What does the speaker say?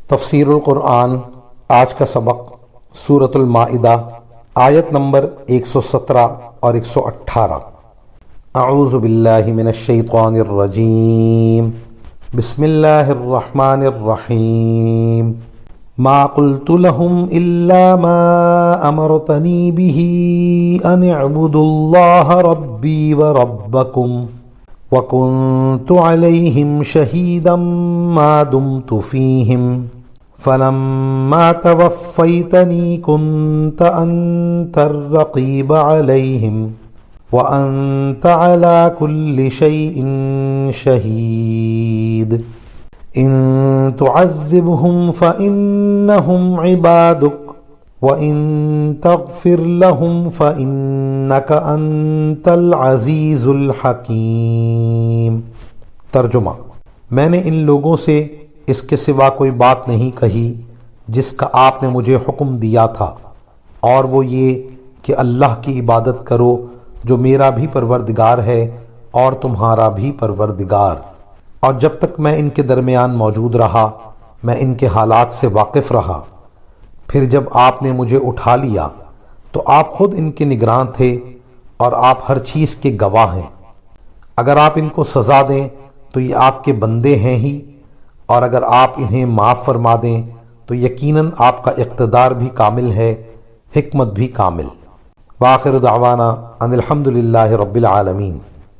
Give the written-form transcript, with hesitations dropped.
تفسیر القرآن آج کا سبق سورۃ المائدہ آیت نمبر 117 اور 118۔ اعوذ باللہ من الشیطان الرجیم، بسم اللہ الرحمن الرحیم۔ ما قلت لهم الا ما امرتنی به ان اعبدوا اللہ ربی وربکم وَكُنْتُ عَلَيْهِمْ شَهِيدًا مَا دُمْتُ فِيهِمْ فَلَمَّا تَوَفَّيْتَنِي كُنْتَ أَنْتَ الرَّقِيبَ عَلَيْهِمْ وَأَنْتَ عَلَى كُلِّ شَيْءٍ شَهِيدٌ إِن تُعَذِّبْهُمْ فَإِنَّهُمْ عِبَادُكَ وَإِن تَغْفِرْ لَهُمْ فَإِنَّكَ أَنْتَ الْعَزِيزُ الْحَكِيمُ۔ ترجمہ: میں نے ان لوگوں سے اس کے سوا کوئی بات نہیں کہی جس کا آپ نے مجھے حکم دیا تھا، اور وہ یہ کہ اللہ کی عبادت کرو جو میرا بھی پروردگار ہے اور تمہارا بھی پروردگار، اور جب تک میں ان کے درمیان موجود رہا میں ان کے حالات سے واقف رہا۔ پھر جب آپ نے مجھے اٹھا لیا تو آپ خود ان کے نگراں تھے اور آپ ہر چیز کے گواہ ہیں۔ اگر آپ ان کو سزا دیں تو یہ آپ کے بندے ہیں ہی، اور اگر آپ انہیں معاف فرما دیں تو یقیناً آپ کا اقتدار بھی کامل ہے، حکمت بھی کامل۔ وآخر دعوانا ان الحمد للہ رب العالمین۔